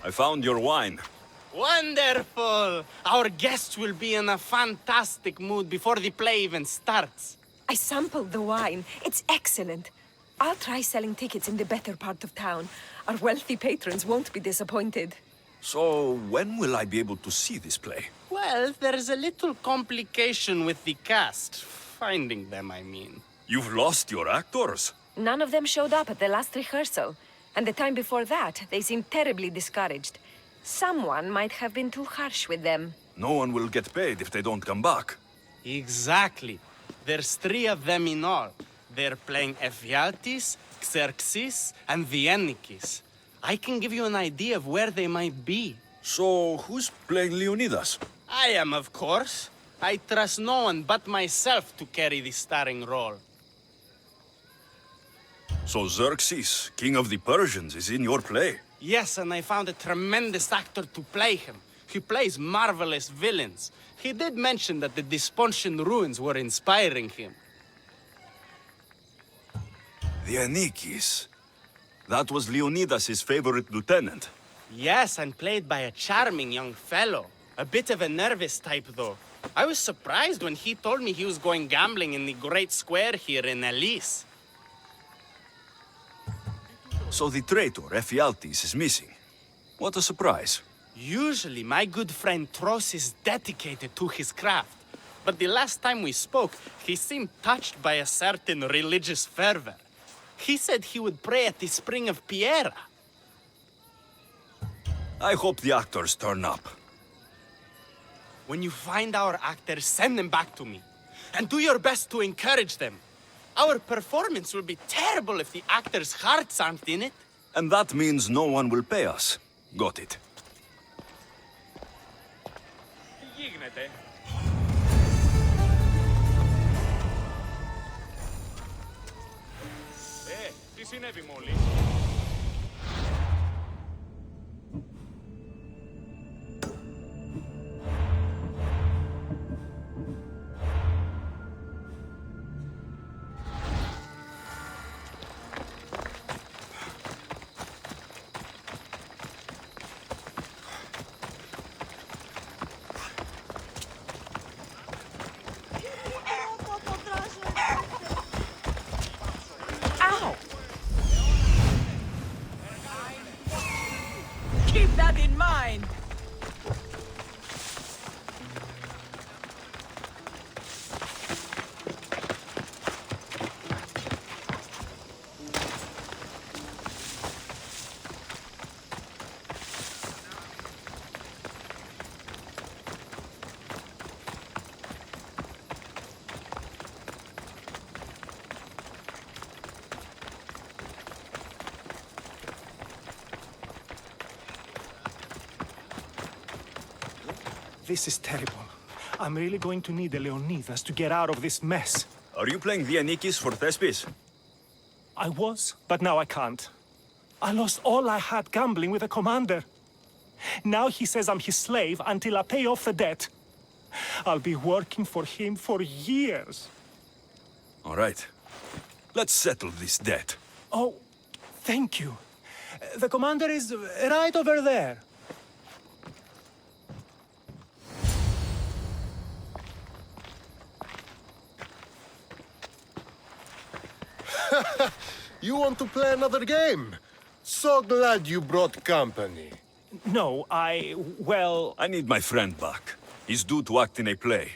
I found your wine. Wonderful! Our guests will be in a fantastic mood before the play even starts. I sampled the wine. It's excellent. I'll try selling tickets in the better part of town. Our wealthy patrons won't be disappointed. So, when will I be able to see this play? Well, there's a little complication with the cast. Finding them, I mean. You've lost your actors? None of them showed up at the last rehearsal. And the time before that, they seemed terribly discouraged. Someone might have been too harsh with them. No one will get paid if they don't come back. Exactly. There's 3 of them in all. They're playing Ephialtes, Xerxes, and the Ennikis. I can give you an idea of where they might be. So, who's playing Leonidas? I am, of course. I trust no one but myself to carry the starring role. So Xerxes, king of the Persians, is in your play? Yes, and I found a tremendous actor to play him. He plays marvelous villains. He did mention that the Despontian ruins were inspiring him. The Ennikis. That was Leonidas' favorite lieutenant. Yes, and played by a charming young fellow. A bit of a nervous type, though. I was surprised when he told me he was going gambling in the Great Square here in Elise. So the traitor, Ephialtes, is missing. What a surprise. Usually, my good friend Tros is dedicated to his craft. But the last time we spoke, he seemed touched by a certain religious fervor. He said he would pray at the spring of Piera. I hope the actors turn up. When you find our actors, send them back to me. And do your best to encourage them. Our performance will be terrible if the actors' hearts aren't in it. And that means no one will pay us. Got it. Τι συνέβη μόλις? Keep that in mind! This is terrible. I'm really going to need a Leonidas to get out of this mess. Are you playing the Ennikis for Thespis? I was, but now I can't. I lost all I had gambling with the commander. Now he says I'm his slave until I pay off the debt. I'll be working for him for years. All right. Let's settle this debt. Oh, thank you. The commander is right over there. You want to play another game? So glad you brought company. No, well... I need my friend back. He's due to act in a play.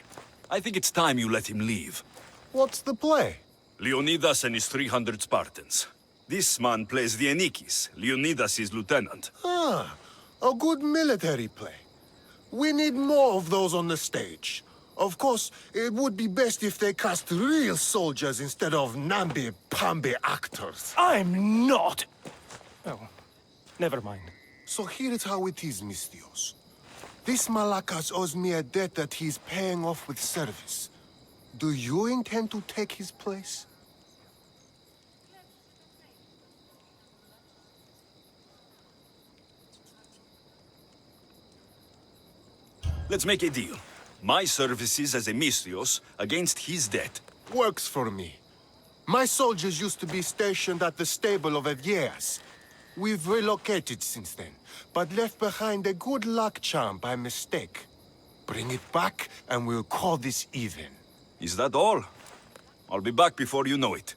I think it's time you let him leave. What's the play? Leonidas and his 300 Spartans. This man plays the Ennikis, Leonidas' lieutenant. Ah, a good military play. We need more of those on the stage. Of course, it would be best if they cast real soldiers instead of namby-pamby actors. I'm not! Oh, never mind. So here is how it is, Mystios. This Malakas owes me a debt that he's paying off with service. Do you intend to take his place? Let's make a deal. My services as a Mystios against his debt. Works for me. My soldiers used to be stationed at the stable of Aegeas. We've relocated since then, but left behind a good luck charm by mistake. Bring it back, and we'll call this even. Is that all? I'll be back before you know it.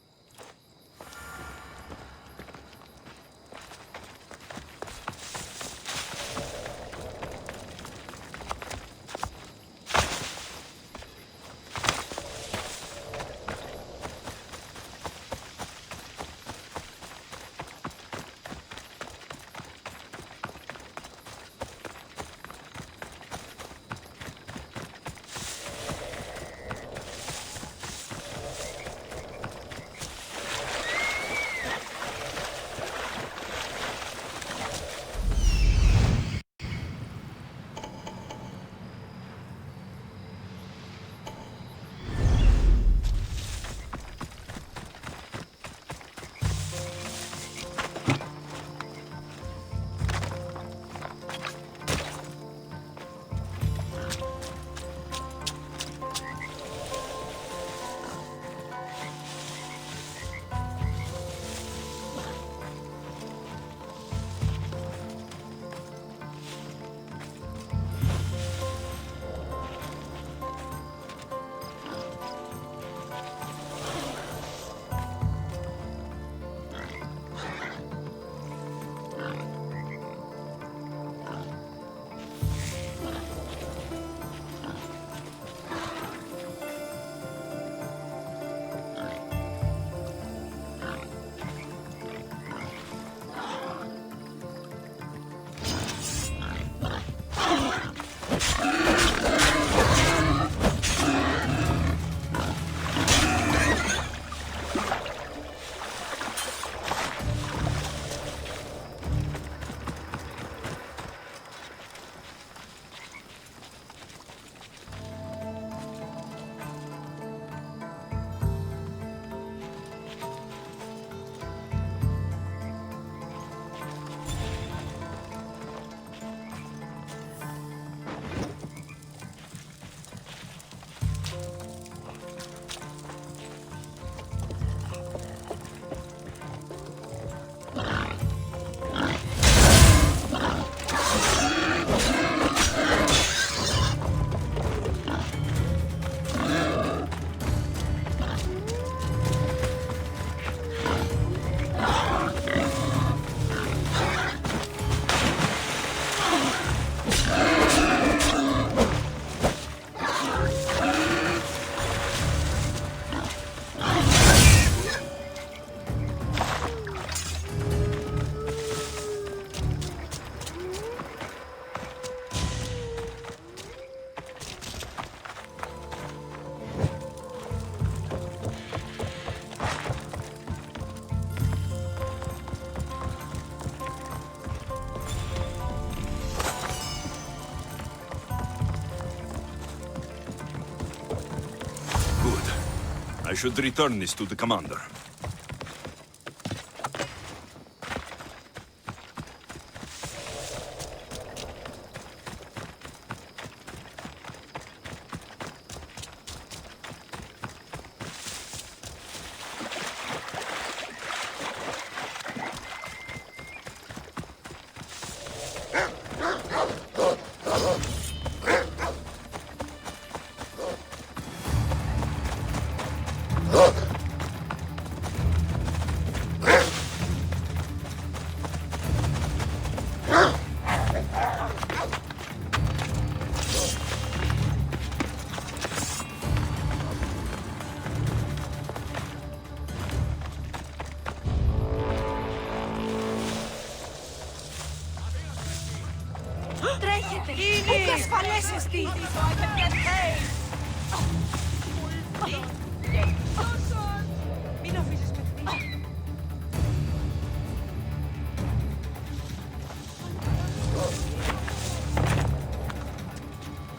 I should return this to the commander.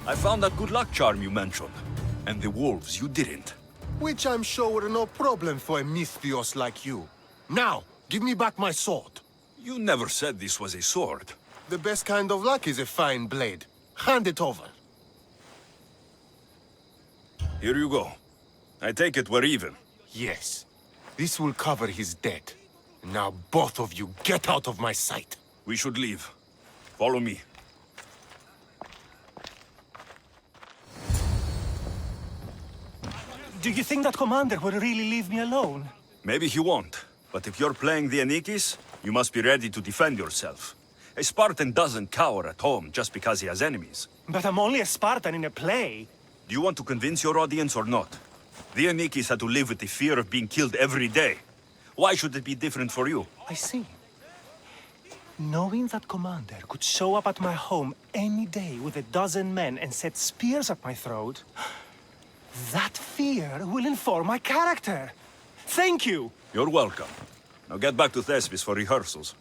I found that good luck charm you mentioned. And the wolves you didn't. Which I'm sure were no problem for a Misthios like you. Now, give me back my sword. You never said this was a sword. The best kind of luck is a fine blade. Hand it over. Here you go. I take it we're even. Yes. This will cover his debt. Now both of you get out of my sight. We should leave. Follow me. Do you think that commander will really leave me alone? Maybe he won't. But if you're playing the Anikis, you must be ready to defend yourself. A Spartan doesn't cower at home just because he has enemies. But I'm only a Spartan in a play. Do you want to convince your audience or not? The Anikis had to live with the fear of being killed every day. Why should it be different for you? I see. Knowing that commander could show up at my home any day with 12 men and set spears at my throat, that fear will inform my character. Thank you! You're welcome. Now get back to Thespis for rehearsals.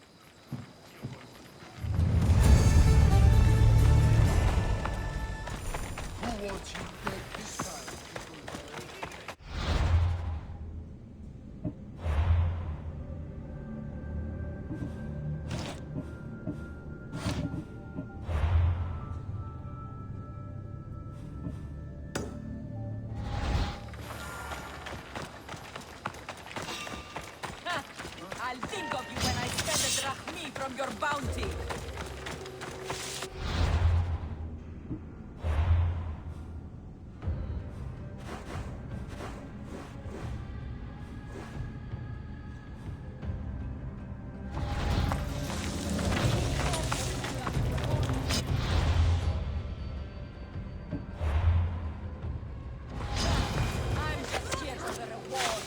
I'll think of you when I spend a drachmi from your bounty. I'm just here for the reward.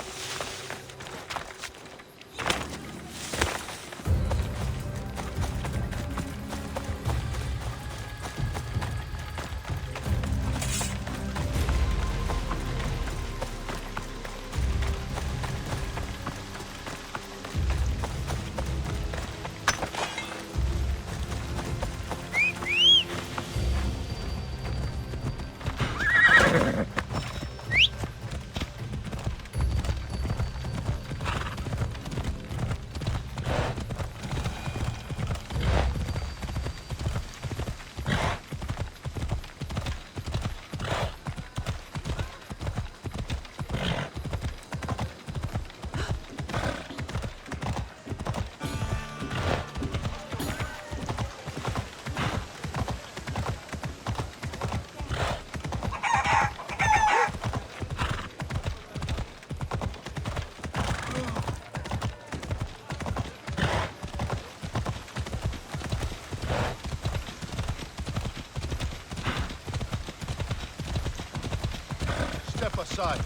Step aside.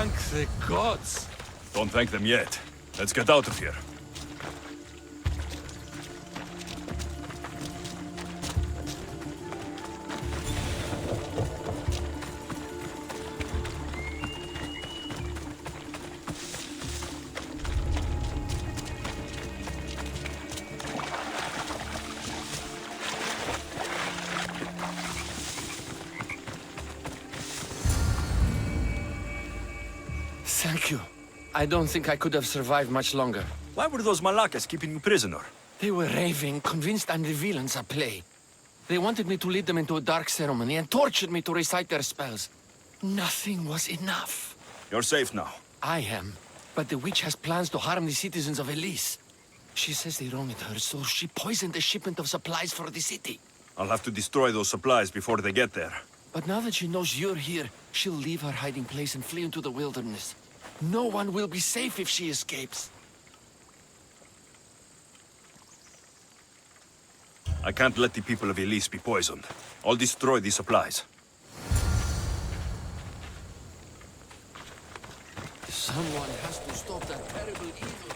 Thank the gods! Don't thank them yet. Let's get out of here. Thank you. I don't think I could have survived much longer. Why were those Malakas keeping you prisoner? They were raving, convinced I'm the villains at play. They wanted me to lead them into a dark ceremony and tortured me to recite their spells. Nothing was enough. You're safe now. I am, but the witch has plans to harm the citizens of Elise. She says they wronged her, so she poisoned the shipment of supplies for the city. I'll have to destroy those supplies before they get there. But now that she knows you're here, she'll leave her hiding place and flee into the wilderness. No one will be safe if she escapes. I can't let the people of Elise be poisoned. I'll destroy the supplies. Someone has to stop that terrible evil.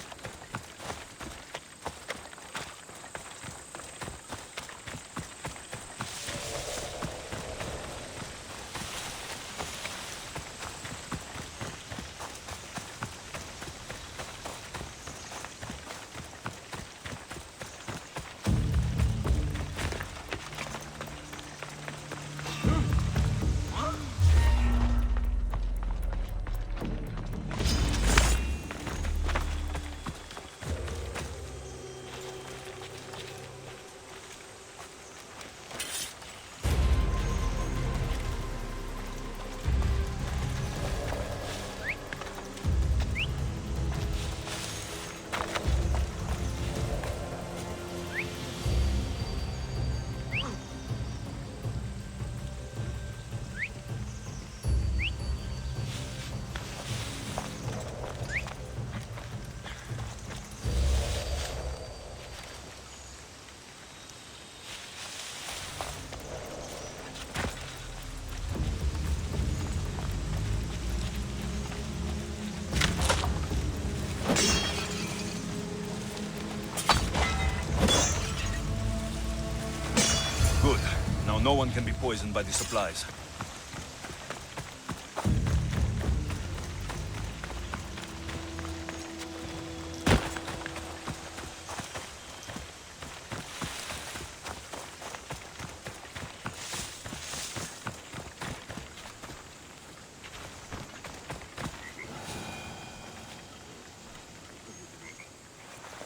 Good. Now no one can be poisoned by the supplies.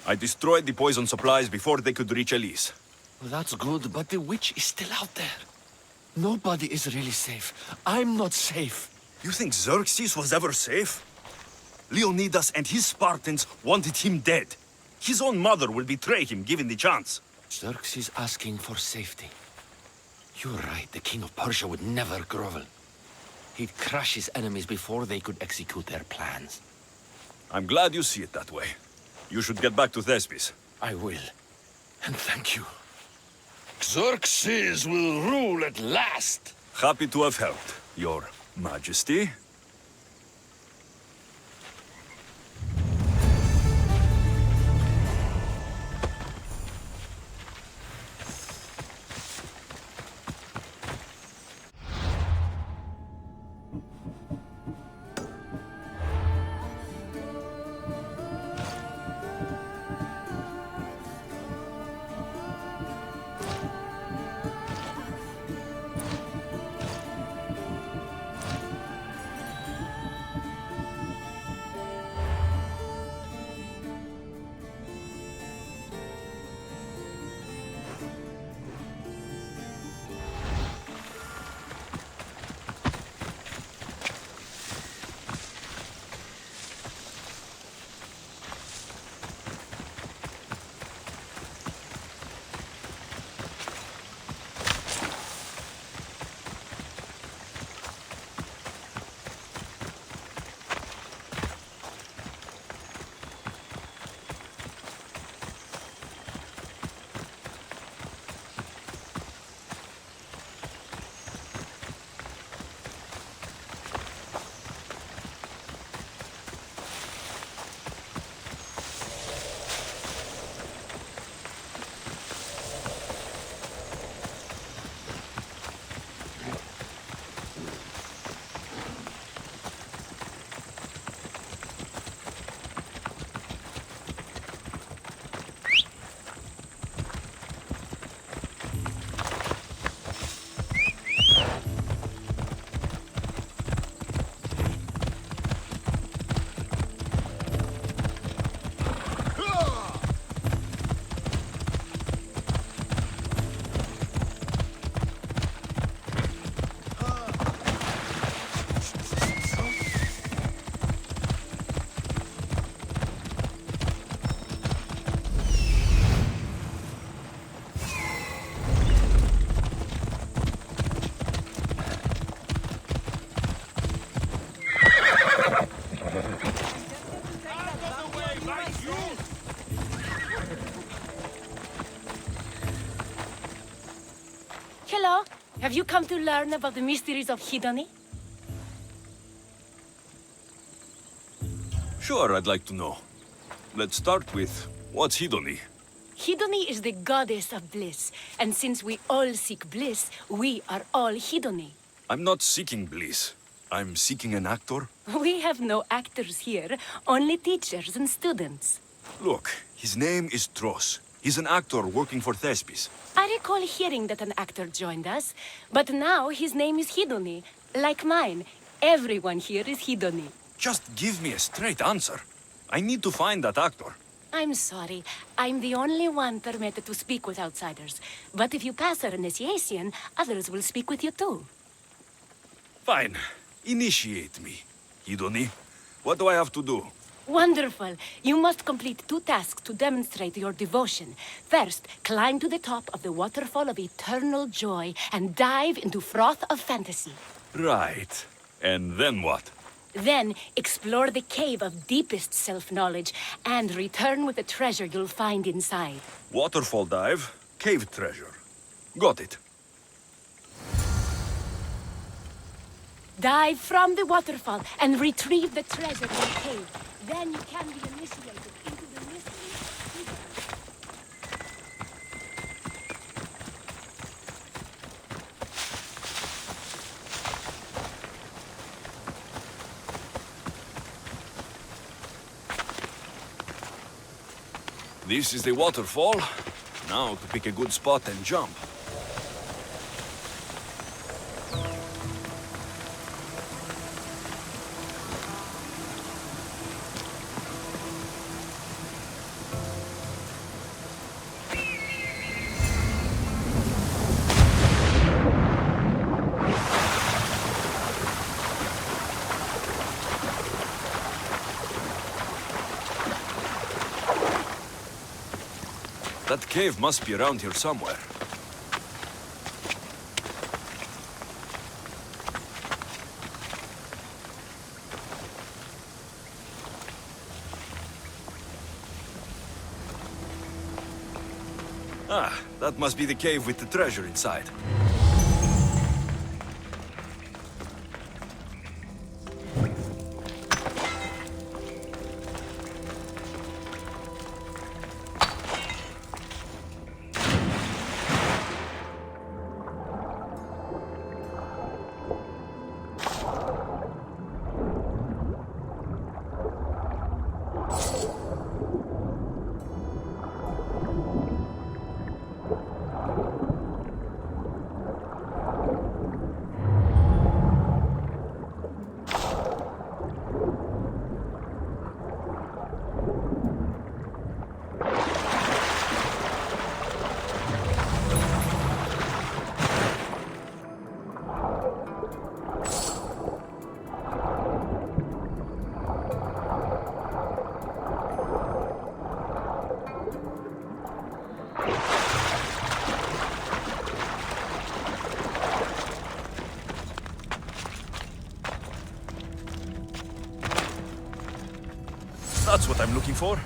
I destroyed the poison supplies before they could reach Elise. Well, that's good, but the witch is still out there. Nobody is really safe. I'm not safe. You think Xerxes was ever safe? Leonidas and his Spartans wanted him dead. His own mother will betray him given the chance. Xerxes asking for safety. You're right, the king of Persia would never grovel. He'd crush his enemies before they could execute their plans. I'm glad you see it that way. You should get back to Thespis. I will. And thank you. Xerxes will rule at last! Happy to have helped, Your Majesty. Hello. Have you come to learn about the mysteries of Hedony? Sure, I'd like to know. Let's start with, what's Hedony? Hedony is the goddess of bliss, and since we all seek bliss, we are all Hedony. I'm not seeking bliss. I'm seeking an actor. We have no actors here, only teachers and students. Look, his name is Tros. He's an actor working for Thespis. I recall hearing that an actor joined us, but now his name is Hedony, like mine. Everyone here is Hedony. Just give me a straight answer. I need to find that actor. I'm sorry. I'm the only one permitted to speak with outsiders. But if you pass our initiation, others will speak with you too. Fine. Initiate me. Hedony, what do I have to do? Wonderful. You must complete 2 tasks to demonstrate your devotion. First, climb to the top of the waterfall of eternal joy and dive into froth of fantasy. Right. And then what? Then, explore the cave of deepest self-knowledge and return with the treasure you'll find inside. Waterfall dive, cave treasure. Got it. Dive from the waterfall and retrieve the treasure in the cave. Then you can be initiated into the mystery of Hedony. This is the waterfall. Now to pick a good spot and jump. That cave must be around here somewhere. Ah, that must be the cave with the treasure inside. That's what I'm looking for.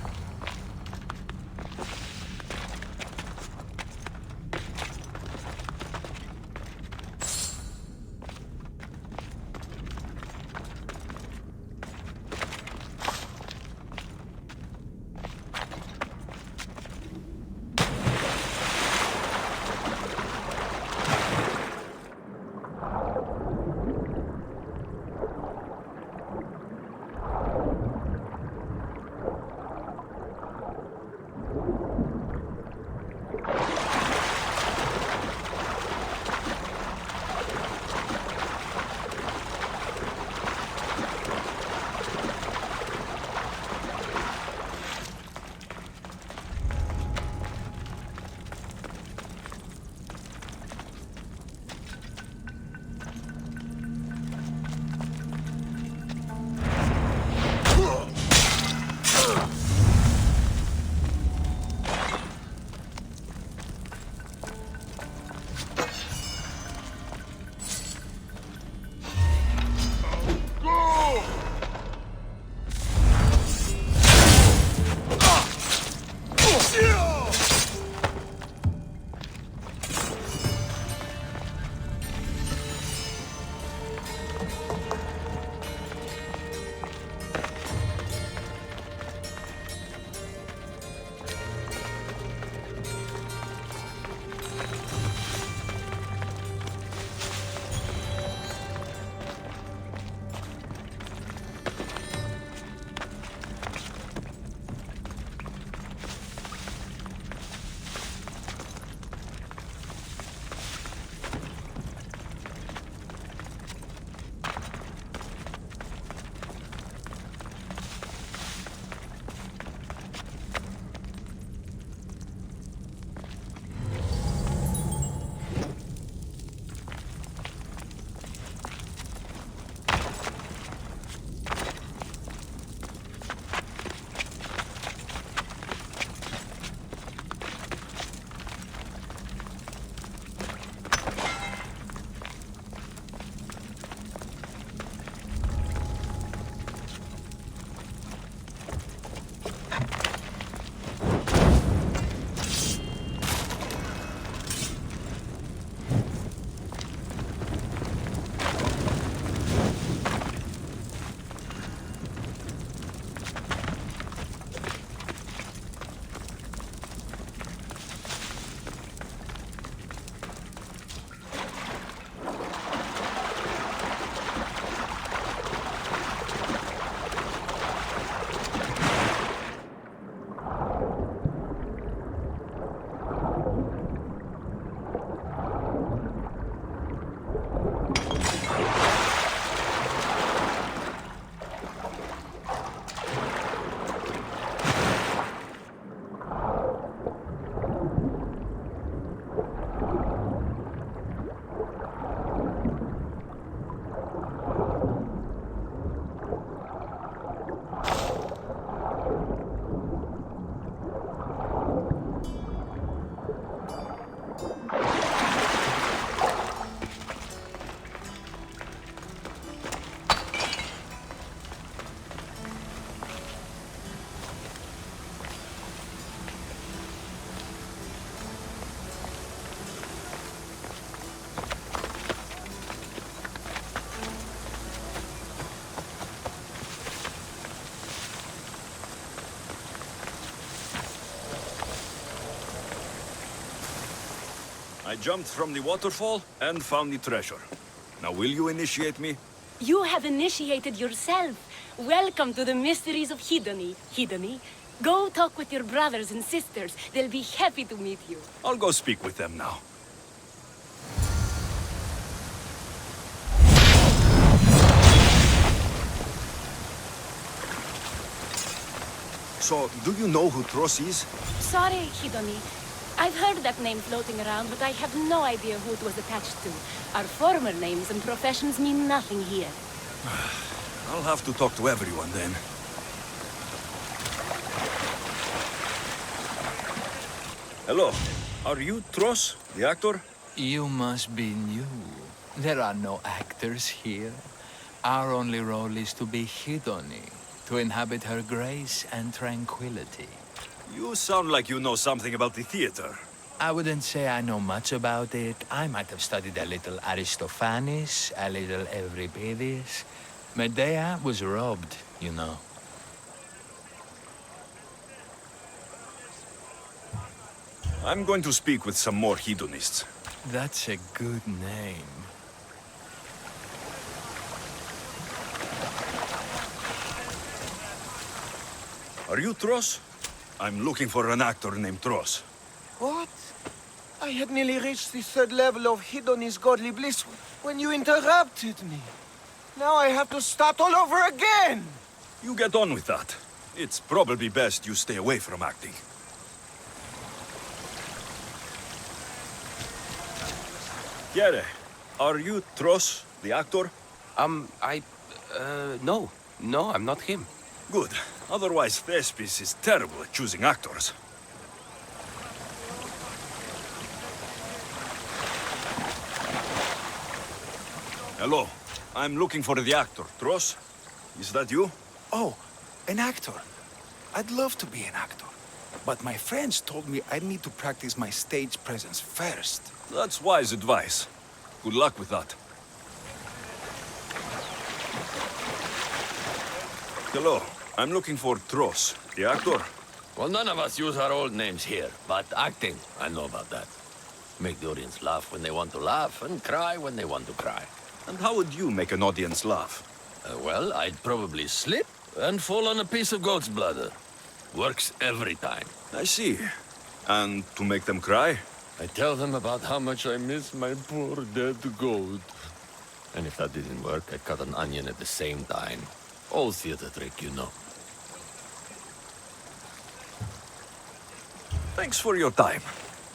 I jumped from the waterfall and found the treasure. Now will you initiate me? You have initiated yourself. Welcome to the mysteries of Hedony. Hedony, go talk with your brothers and sisters. They'll be happy to meet you. I'll go speak with them now. So, do you know who Tros is? Sorry, Hedony. I've heard that name floating around, but I have no idea who it was attached to. Our former names and professions mean nothing here. I'll have to talk to everyone then. Hello. Are you Tros, the actor? You must be new. There are no actors here. Our only role is to be Hedony, to inhabit her grace and tranquility. You sound like you know something about the theater. I wouldn't say I know much about it. I might have studied a little Aristophanes, a little Euripides. Medea was robbed, you know. I'm going to speak with some more hedonists. That's a good name. Are you Tros? I'm looking for an actor named Tros. What? I had nearly reached the third level of Hedony's godly bliss when you interrupted me. Now I have to start all over again! You get on with that. It's probably best you stay away from acting. Chiere, are you Tros, the actor? No. No, I'm not him. Good. Otherwise, Thespis is terrible at choosing actors. Hello. I'm looking for the actor. Tros? Is that you? Oh, an actor. I'd love to be an actor. But my friends told me I need to practice my stage presence first. That's wise advice. Good luck with that. Hello. I'm looking for Tros, the actor. Well, none of us use our old names here, but acting, I know about that. Make the audience laugh when they want to laugh, and cry when they want to cry. And how would you make an audience laugh? Well, I'd probably slip and fall on a piece of goat's bladder. Works every time. I see. And to make them cry? I tell them about how much I miss my poor dead goat. And if that didn't work, I'd cut an onion at the same time. Old theater trick, you know. Thanks for your time.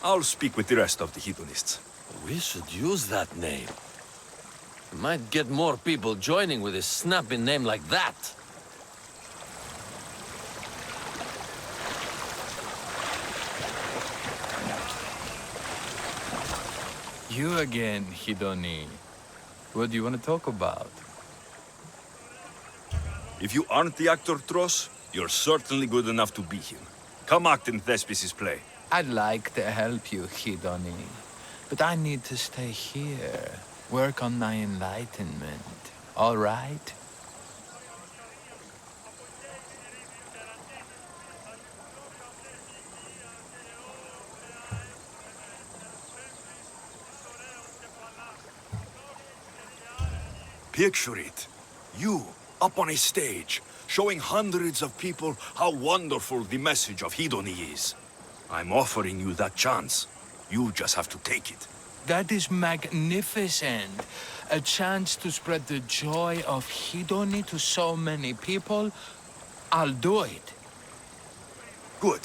I'll speak with the rest of the hedonists. We should use that name. We might get more people joining with a snappy name like that. You again, Hedony. What do you want to talk about? If you aren't the actor Tros, you're certainly good enough to be him. Come act in Thespis' play. I'd like to help you, Hedony. But I need to stay here. Work on my enlightenment. All right? Picture it. You, up on a stage, showing hundreds of people how wonderful the message of Hedony is. I'm offering you that chance. You just have to take it. That is magnificent. A chance to spread the joy of Hedony to so many people. I'll do it. Good.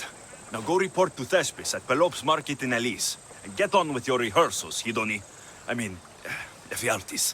Now go report to Thespis at Pelop's market in Elise. And get on with your rehearsals, Hedony. I mean, Ephialtes.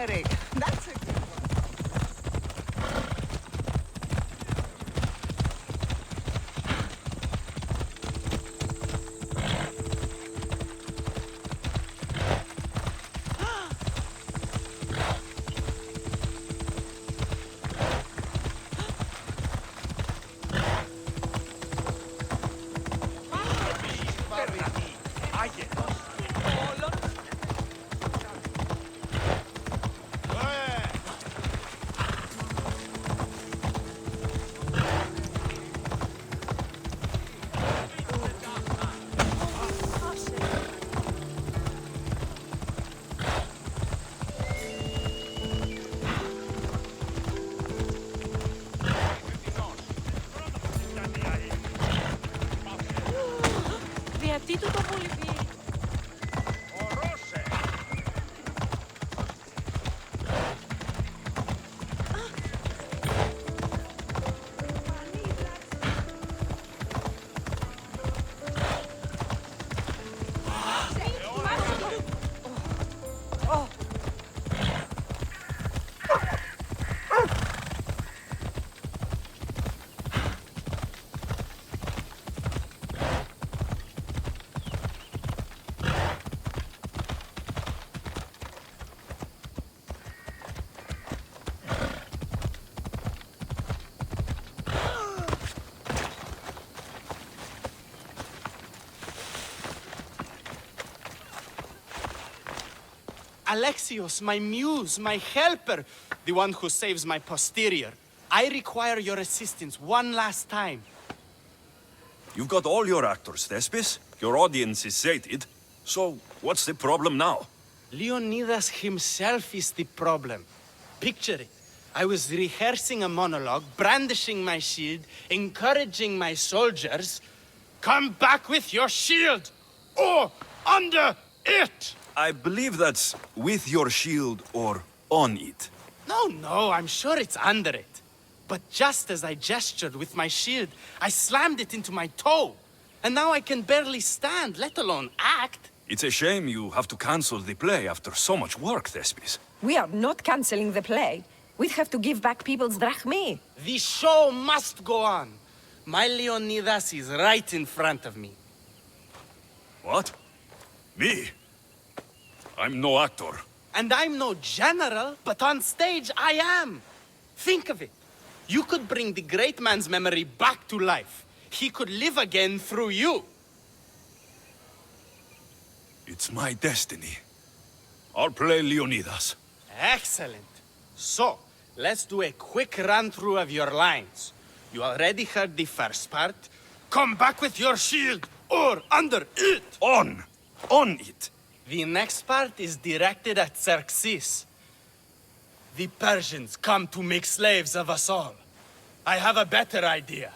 mercenary. That's a good one. Τι του το πουληφί. Alexios, my muse, my helper, the one who saves my posterior. I require your assistance one last time. You've got all your actors, Thespis. Your audience is sated. So, what's the problem now? Leonidas himself is the problem. Picture it. I was rehearsing a monologue, brandishing my shield, encouraging my soldiers. Come back with your shield! Or under it! I believe that's with your shield or on it. No, I'm sure it's under it. But just as I gestured with my shield, I slammed it into my toe. And now I can barely stand, let alone act. It's a shame you have to cancel the play after so much work, Thespis. We are not canceling the play. We'd have to give back people's drachmae. The show must go on. My Leonidas is right in front of me. What? Me? I'm no actor. And I'm no general, but on stage I am. Think of it. You could bring the great man's memory back to life. He could live again through you. It's my destiny. I'll play Leonidas. Excellent. So, let's do a quick run-through of your lines. You already heard the first part. Come back with your shield, or under it. On it. The next part is directed at Xerxes. The Persians come to make slaves of us all. I have a better idea.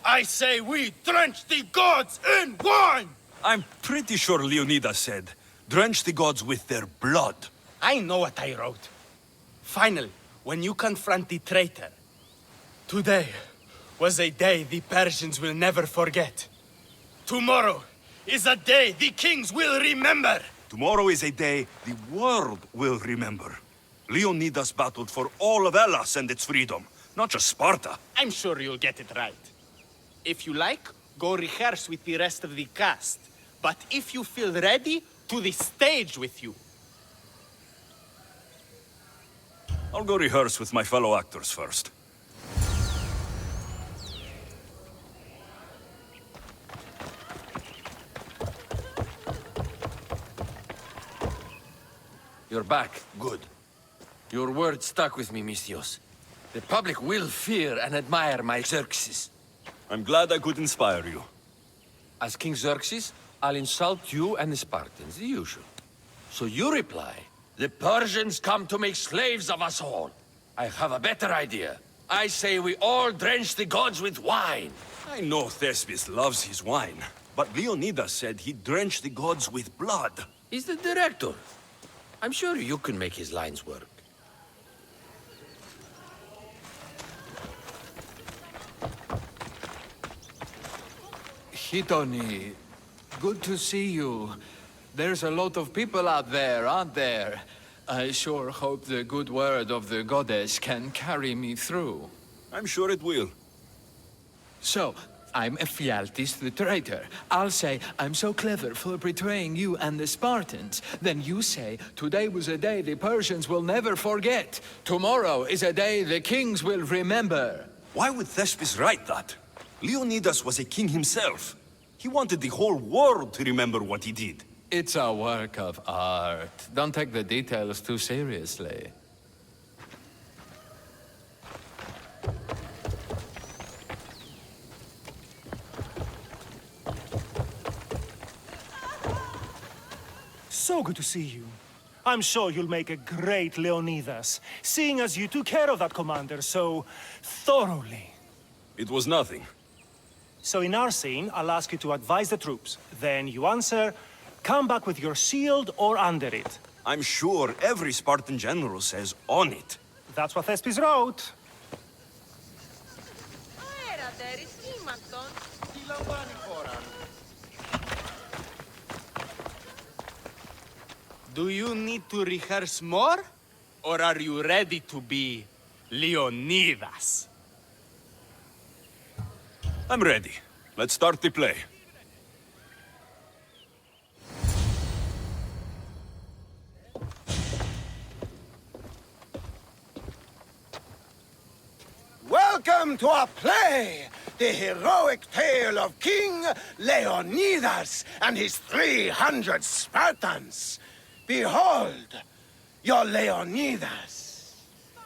I say we drench the gods in wine! I'm pretty sure Leonidas said, drench the gods with their blood. I know what I wrote. Finally, when you confront the traitor, today was a day the Persians will never forget. Tomorrow is a day the kings will remember. Tomorrow is a day the world will remember. Leonidas battled for all of Hellas and its freedom, not just Sparta. I'm sure you'll get it right. If you like, go rehearse with the rest of the cast. But if you feel ready, to the stage with you. I'll go rehearse with my fellow actors first. You're back. Good. Your word stuck with me, Misthios. The public will fear and admire my Xerxes. I'm glad I could inspire you. As King Xerxes, I'll insult you and the Spartans, the usual. So you reply, the Persians come to make slaves of us all. I have a better idea. I say we all drench the gods with wine. I know Thespis loves his wine, but Leonidas said he'd drench the gods with blood. He's the director. I'm sure you can make his lines work. Hitoni, good to see you. There's a lot of people out there, aren't there? I sure hope the good word of the goddess can carry me through. I'm sure it will. So, I'm Ephialtes the traitor. I'll say, I'm so clever for betraying you and the Spartans. Then you say, today was a day the Persians will never forget. Tomorrow is a day the kings will remember. Why would Thespis write that? Leonidas was a king himself. He wanted the whole world to remember what he did. It's a work of art. Don't take the details too seriously. So good to see you. I'm sure you'll make a great Leonidas, seeing as you took care of that commander so thoroughly. It was nothing. So in our scene, I'll ask you to advise the troops. Then you answer, come back with your shield or under it. I'm sure every Spartan general says on it. That's what Thespis wrote. Do you need to rehearse more? Or are you ready to be Leonidas? I'm ready. Let's start the play. Welcome to our play! The heroic tale of King Leonidas and his 300 Spartans. Behold, your Leonidas.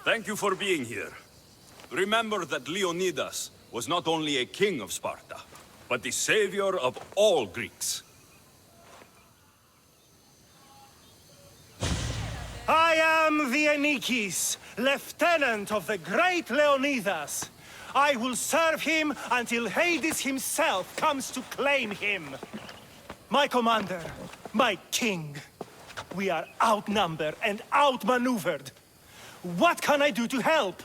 Thank you for being here. Remember that Leonidas was not only a king of Sparta, but the savior of all Greeks. I am the Anikis, lieutenant of the great Leonidas. I will serve him until Hades himself comes to claim him. My commander, my king, we are outnumbered and outmaneuvered. What can I do to help?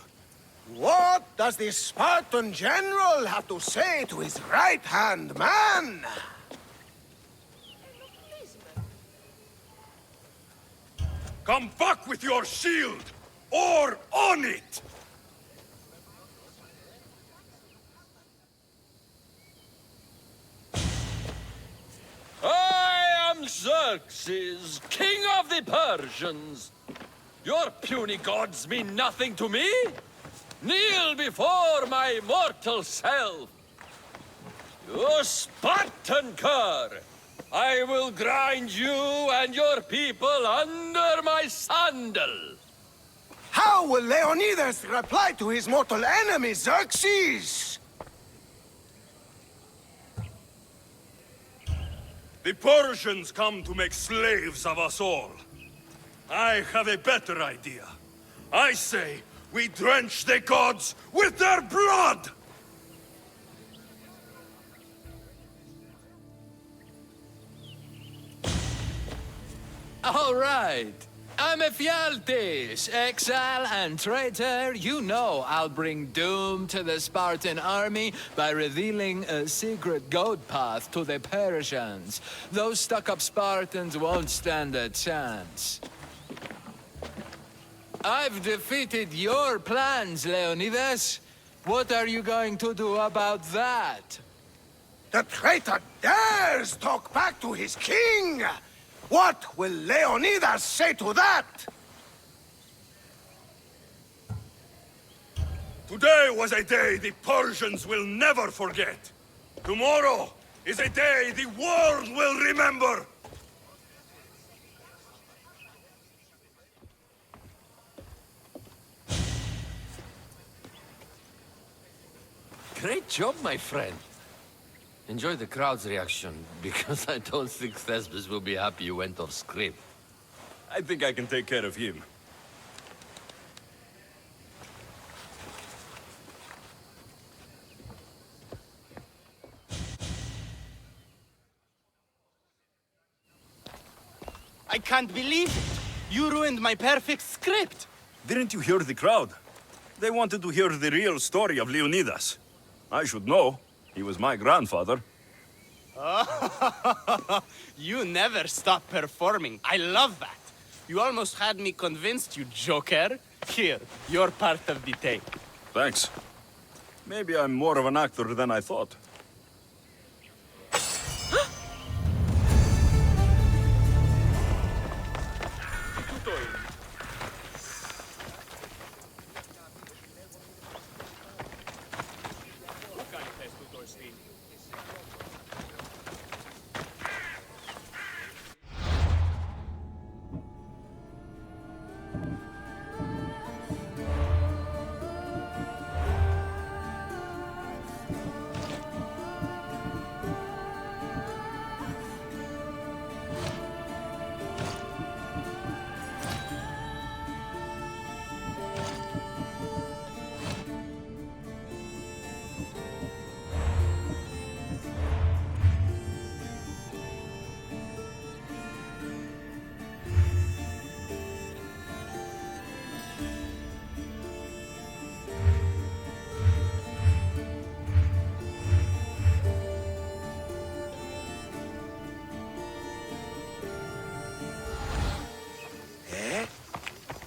What does the Spartan general have to say to his right-hand man? Come back with your shield, or on it! I am Xerxes, king of the Persians. Your puny gods mean nothing to me. Kneel before my mortal self. You Spartan cur! I will grind you and your people under my sandal. How will Leonidas reply to his mortal enemy, Xerxes? The Persians come to make slaves of us all. I have a better idea. I say we drench the gods with their blood! All right. I'm Ephialtes, exile and traitor. You know I'll bring doom to the Spartan army by revealing a secret goat path to the Persians. Those stuck-up Spartans won't stand a chance. I've defeated your plans, Leonidas. What are you going to do about that? The traitor dares talk back to his king! What will Leonidas say to that? Today was a day the Persians will never forget. Tomorrow is a day the world will remember. Great job, my friend. Enjoy the crowd's reaction, because I don't think Thespis will be happy you went off script. I think I can take care of him. I can't believe it! You ruined my perfect script! Didn't you hear the crowd? They wanted to hear the real story of Leonidas. I should know. He was my grandfather. You never stop performing. I love that. You almost had me convinced, you joker. Here, you're part of the take. Thanks. Maybe I'm more of an actor than I thought.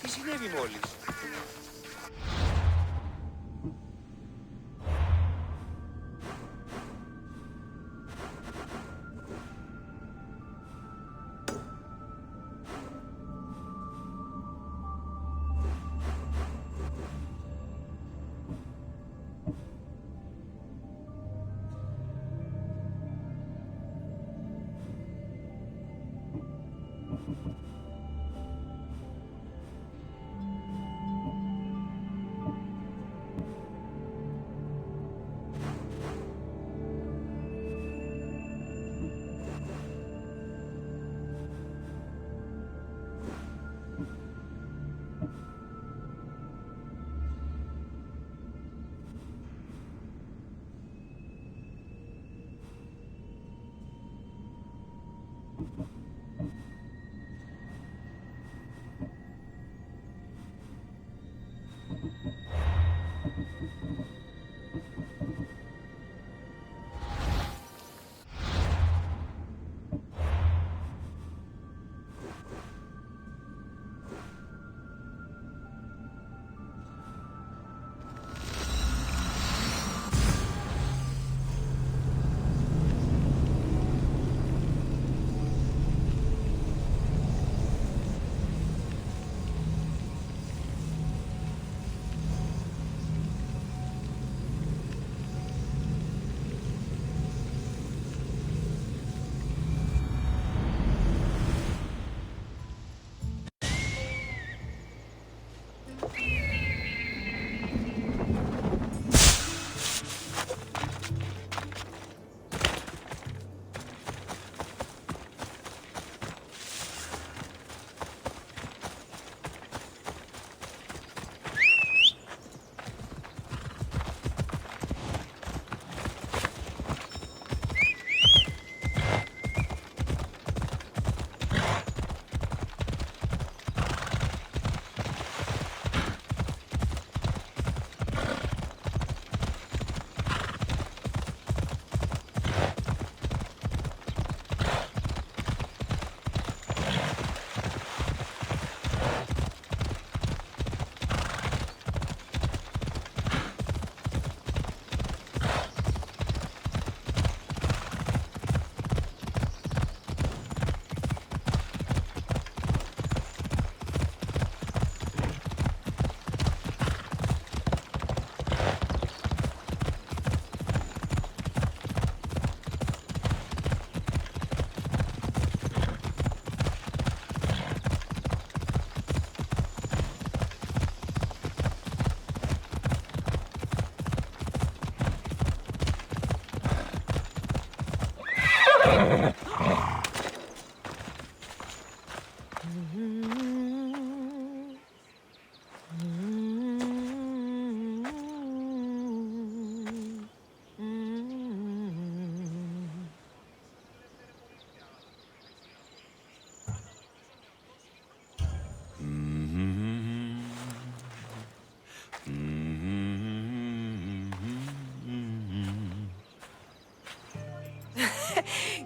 Τι συνέβη μόλις?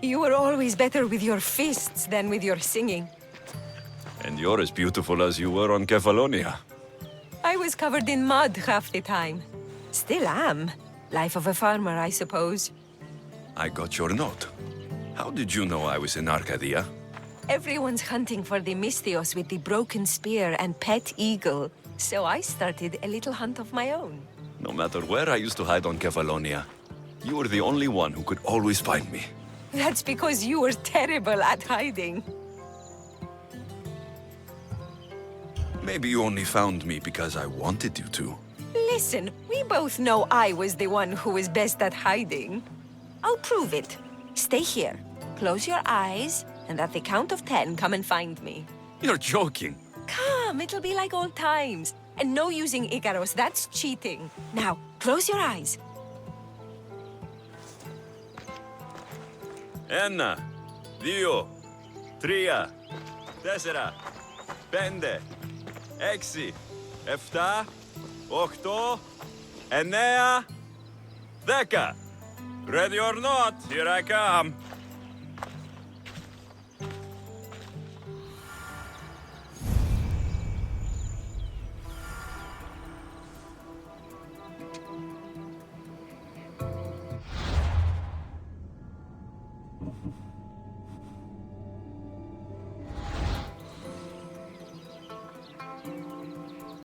You were always better with your fists than with your singing. And You're as beautiful as you were on Kefalonia. I was covered in mud half the time. Still am. Life of a farmer, I suppose. I got your note. How did you know I was in Arcadia? Everyone's hunting for the Mystios with the broken spear and pet eagle. So I started a little hunt of my own. No matter where I used to hide on Kefalonia, you were the only one who could always find me. That's because you were terrible at hiding. Maybe you only found me because I wanted you to. Listen, we both know I was the one who was best at hiding. I'll prove it. Stay here, close your eyes, and at the count of 10, come and find me. You're joking. Come, it'll be like old times. And no using Icaros, that's cheating. Now, close your eyes. Ένα, δύο, τρία, τέσσερα, πέντε, έξι, εφτά, οχτώ, εννέα, δέκα. Ready or not, here I come.